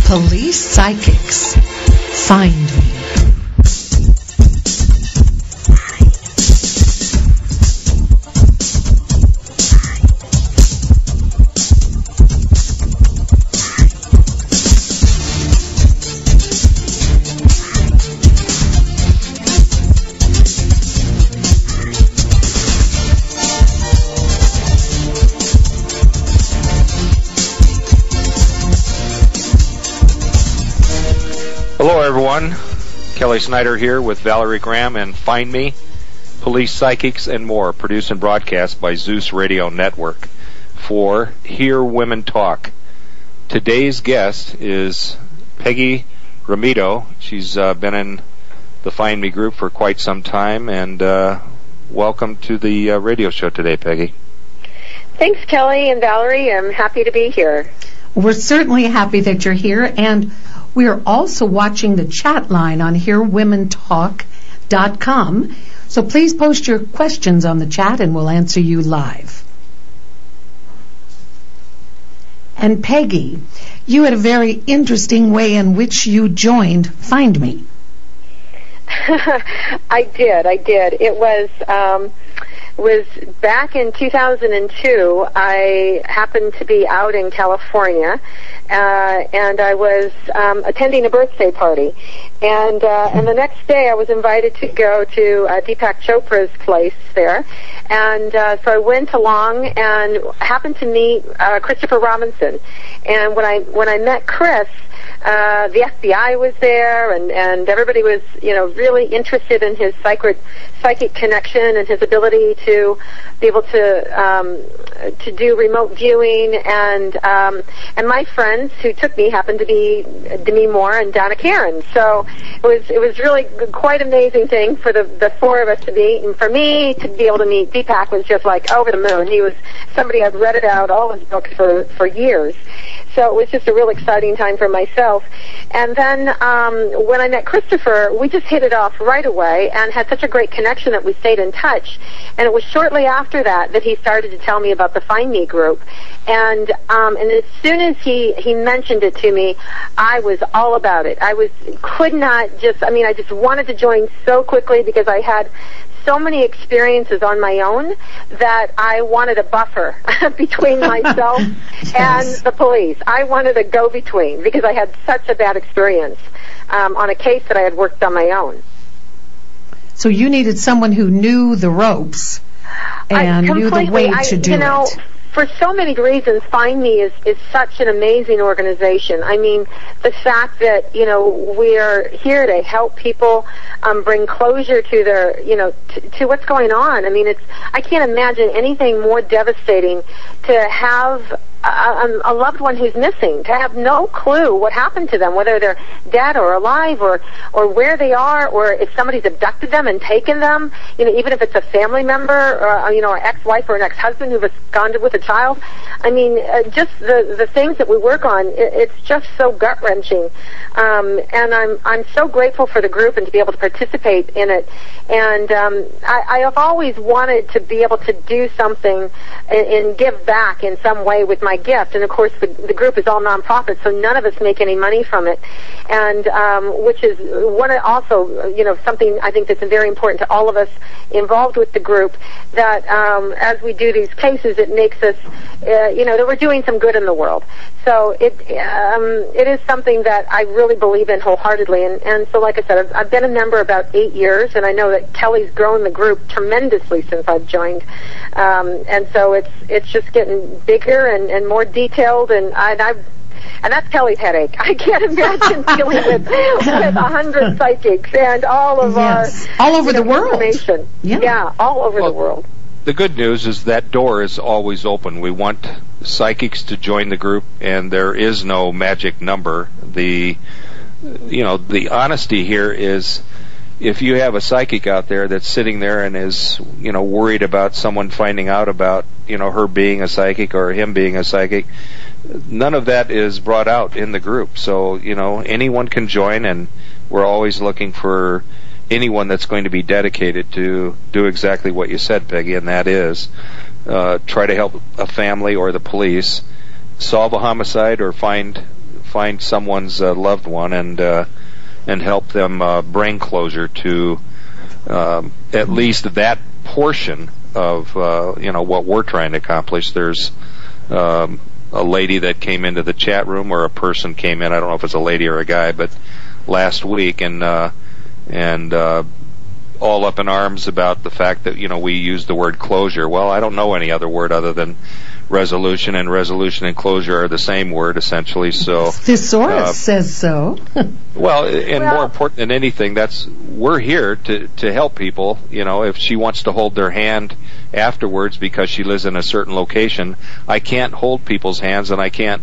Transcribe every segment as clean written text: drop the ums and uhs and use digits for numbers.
Police Psychics. Find me. Hello everyone, Kelly Snyder here with Valerie Graham and Find Me, Police Psychics and More, produced and broadcast by Zeus Radio Network for Hear Women Talk. Today's guest is Peggy Rometo. She's been in the Find Me group for quite some time, and welcome to the radio show today, Peggy. Thanks, Kelly and Valerie. I'm happy to be here. We're certainly happy that you're here, and we are also watching the chat line on hearwomentalk.com, so please post your questions on the chat and we'll answer you live. And Peggy, you had a very interesting way in which you joined Find Me. I did. It was back in 2002. I happened to be out in California, and I was attending a birthday party, and the next day I was invited to go to Deepak Chopra's place there, and so I went along and happened to meet Christopher Robinson, and when I met Chris, the FBI was there, and everybody was, really interested in his psychic connection and his ability to be able to do remote viewing, and my friends who took me happened to be Demi Moore and Donna Karen. So it was really quite amazing thing for the four of us to meet, and for me to be able to meet Deepak was just like over the moon. He was somebody I've read about all his books for years. So it was just a real exciting time for myself. And then when I met Christopher, we just hit it off right away and had such a great connection that we stayed in touch. And it was shortly after that he started to tell me about the Find Me group. And as soon as he mentioned it to me, I was all about it. I just wanted to join so quickly because I had so many experiences on my own that I wanted a buffer between myself and the police. I wanted a go-between because I had such a bad experience on a case that I had worked on my own. So you needed someone who knew the ropes and knew the way to do it. For so many reasons, Find Me is such an amazing organization. I mean, the fact that, we're here to help people bring closure to their, to what's going on. I mean, I can't imagine anything more devastating to have a loved one who's missing, to have no clue what happened to them, whether they're dead or alive, or where they are, or if somebody's abducted them and taken them, even if it's a family member, or an ex-wife or an ex-husband who've absconded with a child. I mean, just the things that we work on, it's just so gut-wrenching. And I'm so grateful for the group and to be able to participate in it. And I have always wanted to be able to do something and give back in some way with my gift. And of course the group is all nonprofit, so none of us make any money from it, and which is something I think that's very important to all of us involved with the group, that as we do these cases, it makes us that we're doing some good in the world. So it is something that I really believe in wholeheartedly, and so like I said, I've been a member about 8 years, and I know that Kelly's grown the group tremendously since I've joined, and so it's just getting bigger and more detailed, and that's Kelly's headache. I can't imagine dealing with 100 psychics and all of our all over the world. Information. Yeah, all over the world. The good news is that door is always open. We want psychics to join the group, and there is no magic number. The honesty here is, if you have a psychic out there that's sitting there and is, worried about someone finding out about, her being a psychic or him being a psychic, none of that is brought out in the group. So, anyone can join, and we're always looking for anyone that's going to be dedicated to do exactly what you said, Peggy, and that is try to help a family or the police solve a homicide or find find someone's loved one and help them bring closure to at least that portion of what we're trying to accomplish. There's a lady that came into the chat room, or a person came in, I don't know if it's a lady or a guy, but last week, and all up in arms about the fact that we use the word closure. Well, I don't know any other word other than resolution, and resolution and closure are the same word essentially. So thesaurus says so. Well, more important than anything, we're here to help people. If she wants to hold their hand afterwards because she lives in a certain location, I can't hold people's hands, and I can't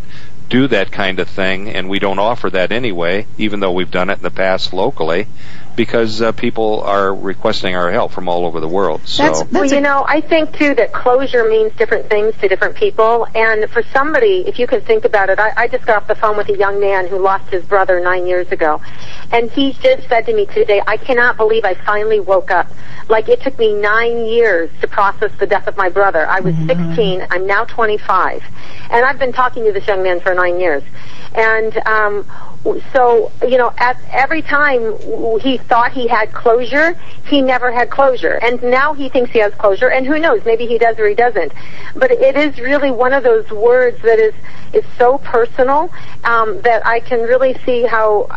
do that kind of thing, and we don't offer that anyway, even though we've done it in the past locally, because people are requesting our help from all over the world. So, I think too that closure means different things to different people, and for somebody, if you can think about it, I just got off the phone with a young man who lost his brother 9 years ago, and he just said to me today, I cannot believe I finally woke up. Like, it took me 9 years to process the death of my brother. I was 16, I'm now 25, and I've been talking to this young man for 9 years. And so, at every time he thought he had closure, he never had closure. And now he thinks he has closure, and who knows, maybe he does or he doesn't. But it is really one of those words that is so personal that I can really see how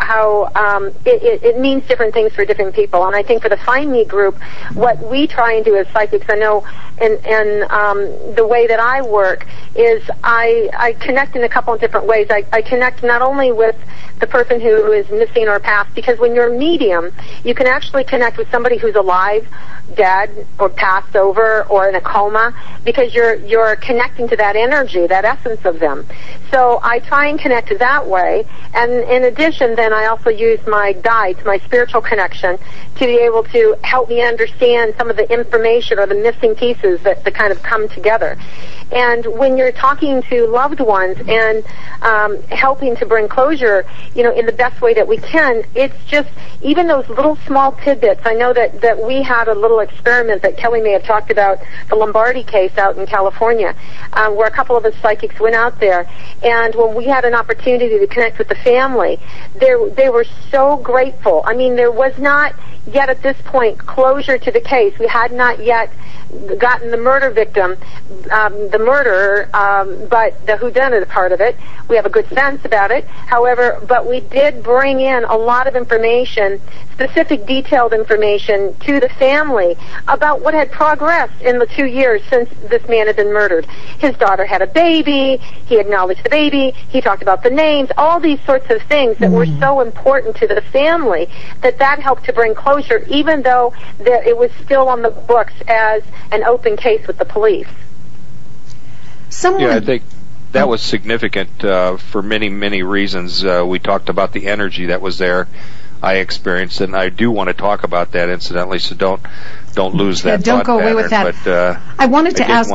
it means different things for different people. And I think for the Find Me group, what we try and do as psychics, I know, and the way that I work is I connect in a couple of different ways. I connect not only with the person who is missing or passed, because when you're a medium, you can actually connect with somebody who's alive, dead, or passed over, or in a coma, because you're connecting to that energy, that essence of them. So I try and connect that way, and in addition, then I also use my guides, my spiritual connection, to be able to help me understand some of the information or the missing pieces that kind of come together. And when you're talking to loved ones and helping to bring closure, in the best way that we can, it's just even those little small tidbits. I know that we had a little experiment that Kelly may have talked about, the Lombardi case out in California, where a couple of us psychics went out there, and when we had an opportunity to connect with the family, they were so grateful. I mean, there was not yet at this point closure to the case. We had not yet gotten the murder victim, the murderer, but the whodunit part of it, we have a good sense about it. However, but we did bring in a lot of information, specific detailed information to the family about what had progressed in the 2 years since this man had been murdered. His daughter had a baby, he acknowledged the baby, he talked about the names, all these sorts of things that were so important to the family that helped to bring closure, even though it was still on the books as an open case with the police. Yeah, I think that was significant for many, many reasons. We talked about the energy that was there. I experienced it, and I do want to talk about that incidentally, so don't lose that. Don't go away with that. But, I wanted to ask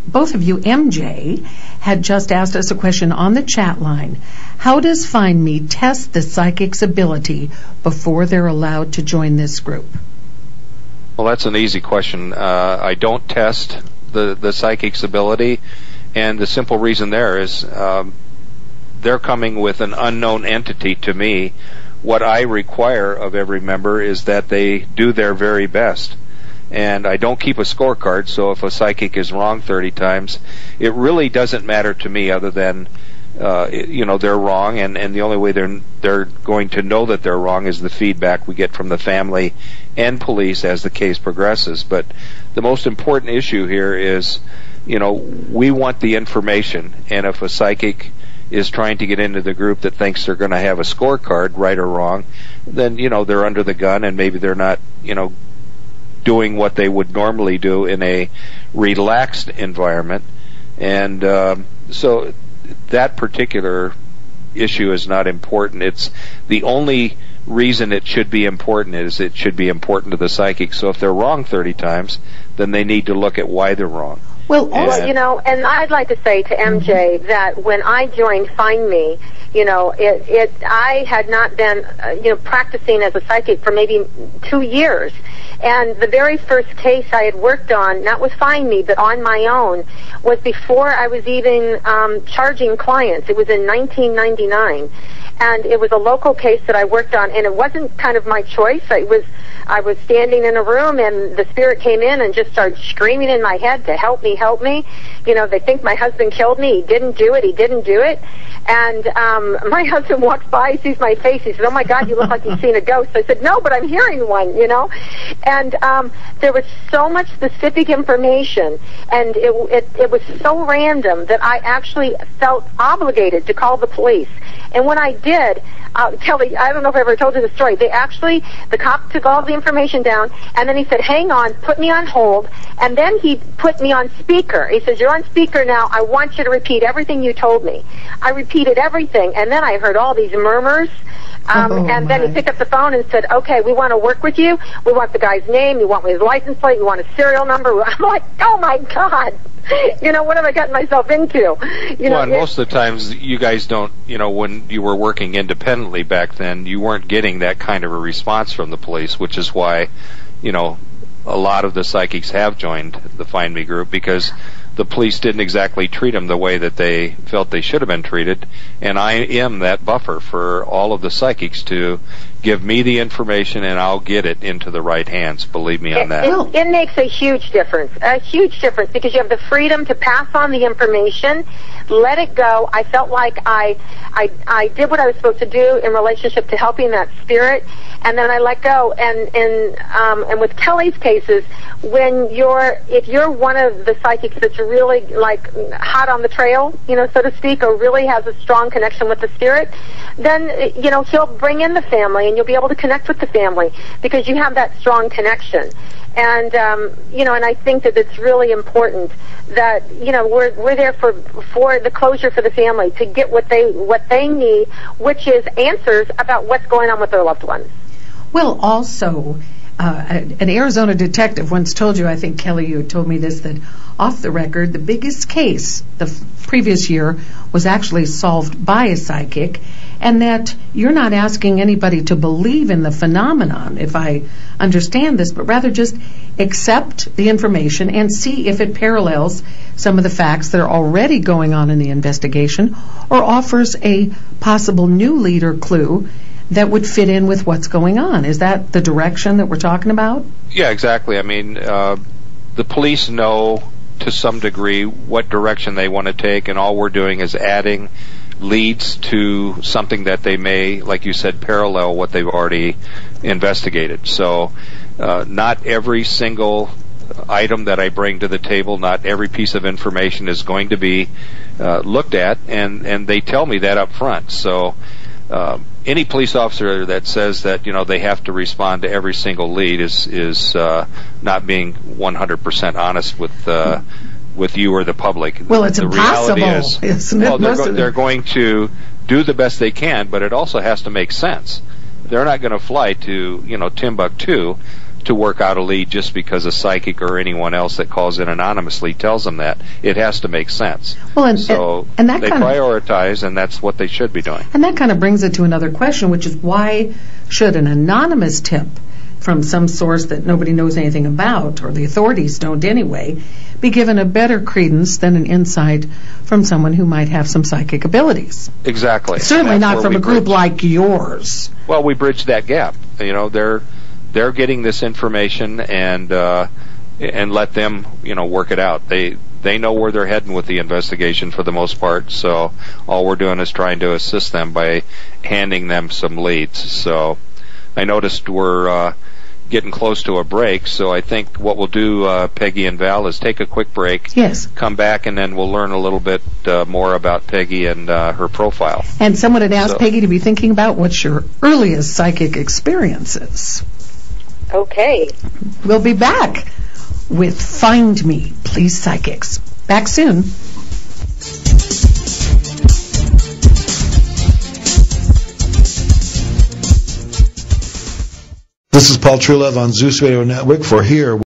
both of you. MJ had just asked us a question on the chat line. How does Find Me test the psychic's ability before they're allowed to join this group? Well, that's an easy question. I don't test the psychic's ability, and the simple reason there is they're coming with an unknown entity to me. What I require of every member is that they do their very best. And I don't keep a scorecard, so if a psychic is wrong 30 times, it really doesn't matter to me other than, they're wrong, and the only way they're going to know that they're wrong is the feedback we get from the family and police as the case progresses. But the most important issue here is, we want the information, and if a psychic is trying to get into the group that thinks they're going to have a scorecard, right or wrong, then, they're under the gun, and maybe they're not, doing what they would normally do in a relaxed environment. And so that particular issue is not important. It's the only reason it should be important is it should be important to the psychic. So if they're wrong 30 times, then they need to look at why they're wrong. Well, and I'd like to say to MJ that when I joined Find Me, I had not been, practicing as a psychic for maybe 2 years. And the very first case I had worked on, not with Find Me, but on my own, was before I was even charging clients. It was in 1999. And it was a local case that I worked on, and it wasn't kind of my choice. I was standing in a room, and the spirit came in and just started screaming in my head to help me, help me. They think my husband killed me. He didn't do it. And my husband walks by, he sees my face. He says, "Oh, my God, you look like you've seen a ghost." I said, "No, but I'm hearing one, And there was so much specific information, and it was so random that I actually felt obligated to call the police. And when I did, Kelly, I don't know if I ever told you the story. The cop took all the information down, and then he said, "Hang on, put me on hold." And then he put me on speaker. He says, "You're on speaker now. I want you to repeat everything you told me." I repeated everything, and then I heard all these murmurs. And then he picked up the phone and said, "Okay, we want to work with you. We want the guy's name. We want his license plate. We want his serial number." I'm like, "Oh, my God. What have I gotten myself into?" And most of the times you guys don't, when you were working independently back then, you weren't getting that kind of a response from the police, which is why, a lot of the psychics have joined the Find Me group, because the police didn't exactly treat them the way that they felt they should have been treated. And I am that buffer for all of the psychics to give me the information, and I'll get it into the right hands. Believe me on that. It makes a huge difference, because you have the freedom to pass on the information, let it go. I felt like I did what I was supposed to do in relationship to helping that spirit, and then I let go. And with Kelly's cases, if you're one of the psychics that's really like hot on the trail, so to speak, or really has a strong connection with the spirit, then he'll bring in the family, and you'll be able to connect with the family because you have that strong connection. And and I think that it's really important that we're there for the closure for the family, to get what they need, which is answers about what's going on with their loved ones. Well, also, an Arizona detective once told you, I think, Kelly, you had told me this, that off the record, the biggest case the previous year was actually solved by a psychic, and that you're not asking anybody to believe in the phenomenon, if I understand this, but rather just accept the information and see if it parallels some of the facts that are already going on in the investigation, or offers a possible new lead or clue that would fit in with what's going on. Is that the direction that we're talking about? Yeah, exactly. I mean, the police know to some degree what direction they want to take, and all we're doing is adding leads to something that they may, like you said, parallel what they've already investigated. So not every single item that I bring to the table, not every piece of information is going to be looked at, and they tell me that up front. So any police officer that says that they have to respond to every single lead is not being 100% honest with you or the public. Well, it's impossible. The reality is, they're going to do the best they can, but it also has to make sense. They're not going to fly to Timbuktu to work out a lead just because a psychic or anyone else that calls in anonymously tells them that. It has to make sense. Well, and they prioritize, and that's what they should be doing. And that kind of brings it to another question, which is, why should an anonymous tip from some source that nobody knows anything about, or the authorities don't anyway, be given a better credence than an insight from someone who might have some psychic abilities? Exactly. Certainly not from a group like yours. Well, we bridge that gap. They're getting this information, and let them work it out. They know where they're heading with the investigation for the most part, so all we're doing is trying to assist them by handing them some leads. So I noticed we're getting close to a break, so I think what we'll do, Peggy and Val, is take a quick break. Yes. Come back, and then we'll learn a little bit more about Peggy and her profile. And someone had asked Peggy to be thinking about what's your earliest psychic experiences. Okay. We'll be back with Find Me, Please Psychics. Back soon. This is Paul Truelove on Zeus Radio Network for Here.